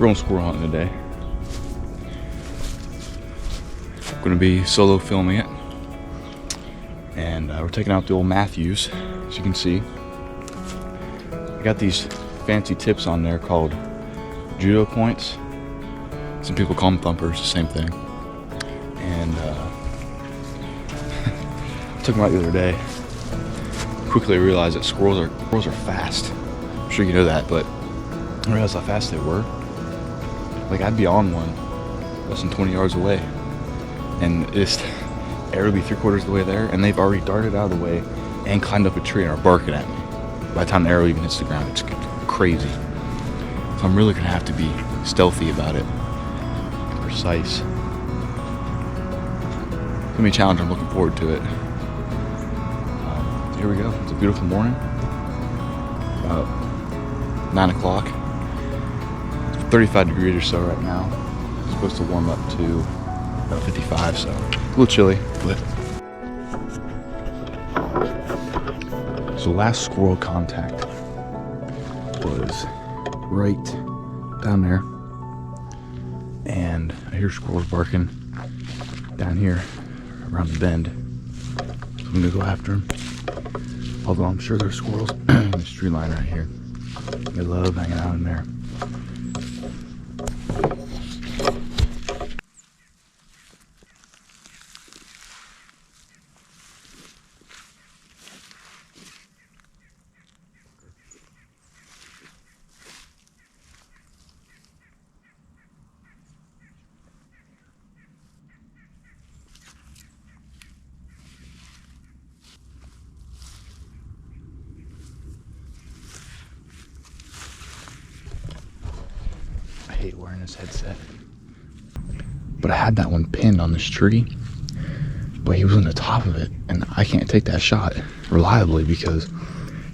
going squirrel hunting today. I'm gonna be solo filming it. And we're taking out the old Matthews, as you can see. I got these fancy tips on there called judo points. Some people call them thumpers, the same thing. And I took them out the other day. Quickly realized that squirrels are fast. I'm sure you know that, but I realized how fast they were. Like, I'd be on one less than 20 yards away, and it's arrow would be 3/4 of the way there, and they've already darted out of the way and climbed up a tree and are barking at me. By the time the arrow even hits the ground, it's crazy. So I'm really gonna have to be stealthy about it and precise. It's gonna be a challenge. I'm looking forward to it. So here we go. It's a beautiful morning. About 9 o'clock. It's 35 degrees or so right now. It's supposed to warm up to about 55, so a little chilly, but. So last squirrel contact was right down there, and I hear squirrels barking down here around the bend. So I'm gonna go after them. Although I'm sure there's squirrels in this tree line right here. They love hanging out in there. I hate wearing this headset. But I had that one pinned on this tree, but he was on the top of it, and I can't take that shot reliably because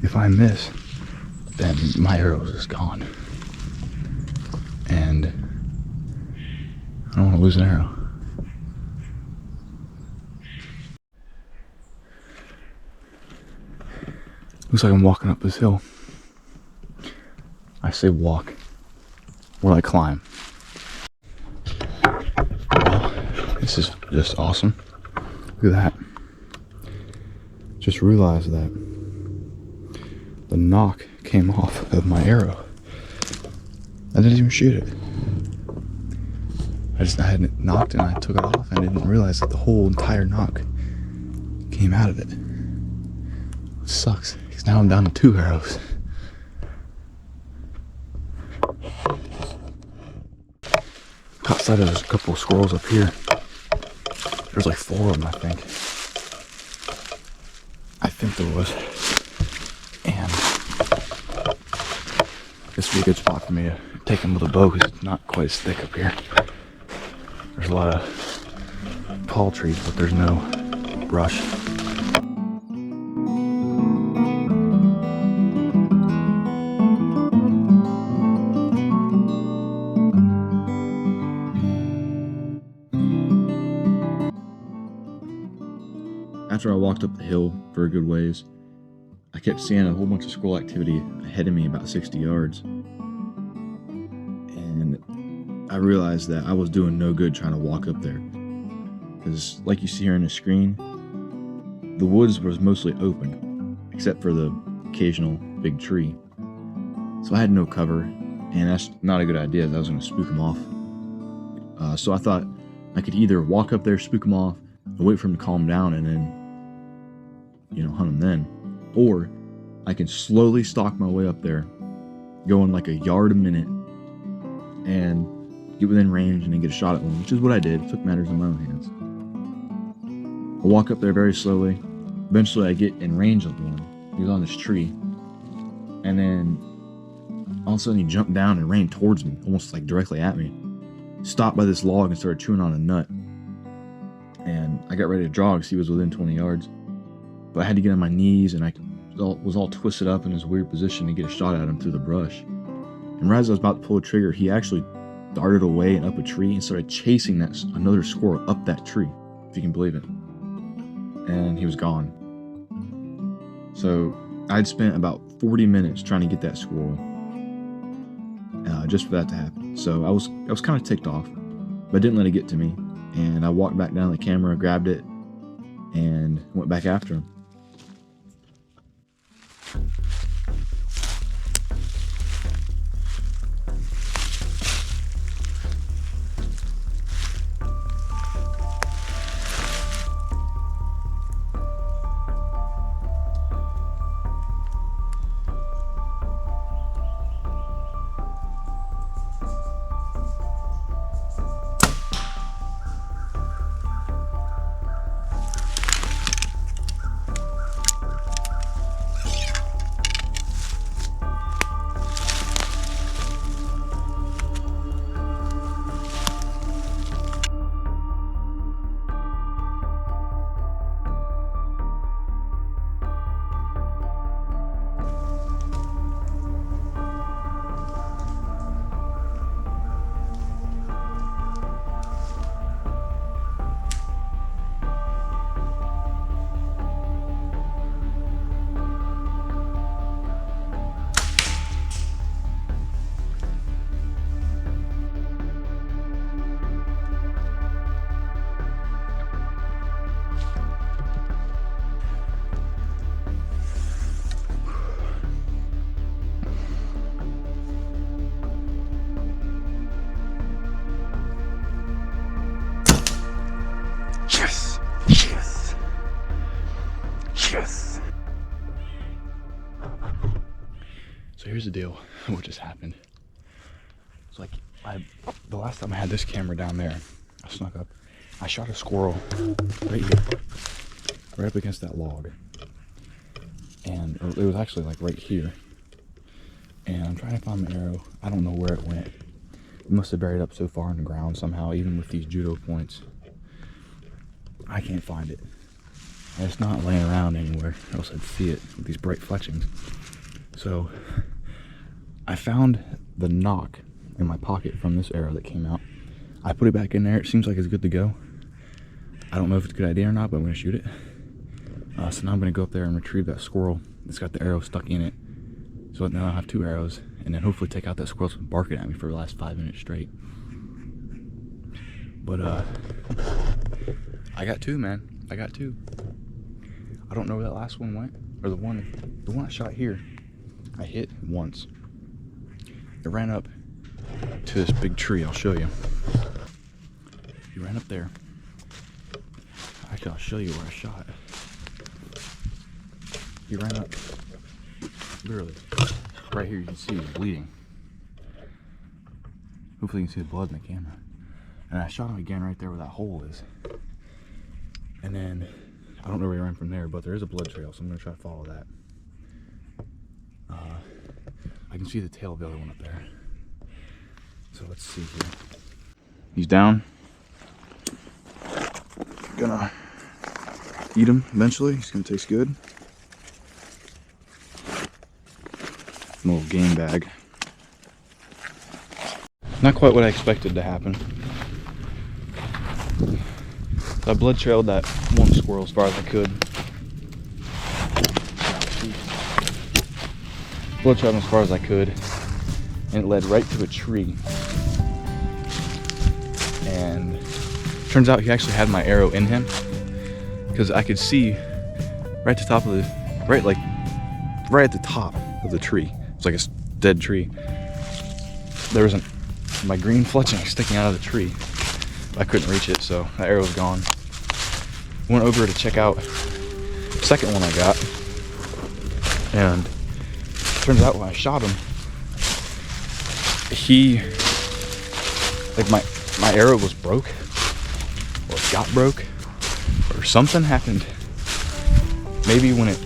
if I miss, then my arrow is gone. And I don't want to lose an arrow. Looks like I'm walking up this hill. I say walk. More like climb. Well, this is just awesome. Look at that. Just realized that the knock came off of my arrow. I didn't even shoot it. I had it knocked and I took it off, and I didn't realize that the whole entire knock came out of it. It sucks, because now I'm down to 2 arrows. Outside of there's a couple of squirrels up here. There's like 4 of them, I think. There was. And this would be a good spot for me to take them with a bow because it's not quite as thick up here. There's a lot of tall trees, but there's no brush. After I walked up the hill for a good ways, I kept seeing a whole bunch of squirrel activity ahead of me about 60 yards. And I realized that I was doing no good trying to walk up there. Because like you see here on the screen, the woods was mostly open, except for the occasional big tree. So I had no cover, and that's not a good idea, as I was going to spook them off. So I thought I could either walk up there, spook them off, and wait for them to calm down, and then hunt them then. Or I can slowly stalk my way up there, going like a yard a minute, and get within range and then get a shot at one, which is what I did. Took matters in my own hands. I walk up there very slowly. Eventually I get in range of one. He was on this tree. And then all of a sudden he jumped down and ran towards me, almost like directly at me. Stopped by this log and started chewing on a nut. And I got ready to draw because he was within 20 yards. But I had to get on my knees, and I was all twisted up in this weird position to get a shot at him through the brush. And right as I was about to pull the trigger, he actually darted away and up a tree and started chasing another squirrel up that tree, if you can believe it. And he was gone. So I'd spent about 40 minutes trying to get that squirrel, just for that to happen. So I was kind of ticked off, but I didn't let it get to me. And I walked back down to the camera, grabbed it, and went back after him. So here's the deal, what just happened. It's like, the last time I had this camera down there, I snuck up, I shot a squirrel right here, right up against that log. And it was actually like right here. And I'm trying to find my arrow. I don't know where it went. It must have buried up so far in the ground somehow, even with these judo points. I can't find it. And it's not laying around anywhere, else I'd see it with these bright fletchings. So I found the knock in my pocket from this arrow that came out. I put it back in there. It seems like it's good to go. I don't know if it's a good idea or not, but I'm going to shoot it. So now I'm going to go up there and retrieve that squirrel that's got the arrow stuck in it. So now I have 2 arrows, and then hopefully take out that squirrel that's been barking at me for the last 5 minutes straight. But I got 2, man. I got 2. I don't know where that last one went, or the one I shot here. I hit once. It ran up to this big tree. I'll show you. He ran up there. Actually, I'll show you where I shot. He ran up, literally, right here. You can see he's bleeding. Hopefully you can see the blood in the camera. And I shot him again right there where that hole is. And then, I don't know where he ran from there, but there is a blood trail, so I'm going to try to follow that. I can see the tail of the other one up there. So let's see here. He's down. Gonna eat him eventually. He's gonna taste good. A little game bag. Not quite what I expected to happen. So I blood trailed that one squirrel as far as I could. Blood trailed him as far as I could, and it led right to a tree. And turns out he actually had my arrow in him, because I could see right at the top of the, right at the top of the tree. It's like a dead tree. There was my green fletching sticking out of the tree. I couldn't reach it, so that arrow was gone. Went over to check out the second one I got, and turns out when I shot him, my arrow was broke, or it got broke, or something happened. Maybe when it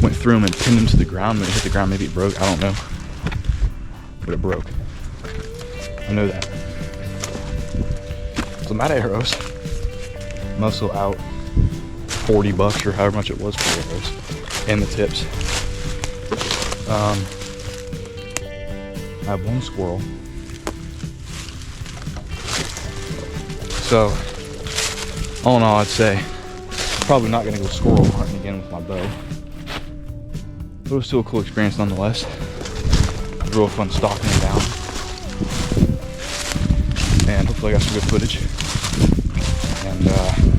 went through him and pinned him to the ground, when it hit the ground, maybe it broke, I don't know. But it broke. I know that. So I'm out of arrows. I'm also out $40 or however much it was for arrows. And the tips. I have 1 squirrel. So, all in all, I'd say probably not going to go squirrel hunting again with my bow. But it was still a cool experience nonetheless. It was real fun stalking them down. And hopefully I got some good footage. And now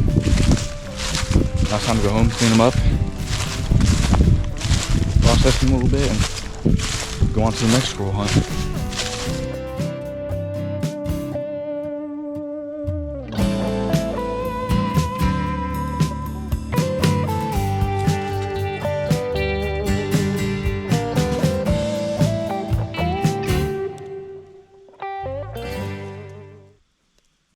it's time to go home, clean them up, process them a little bit, and go on to the next squirrel hunt.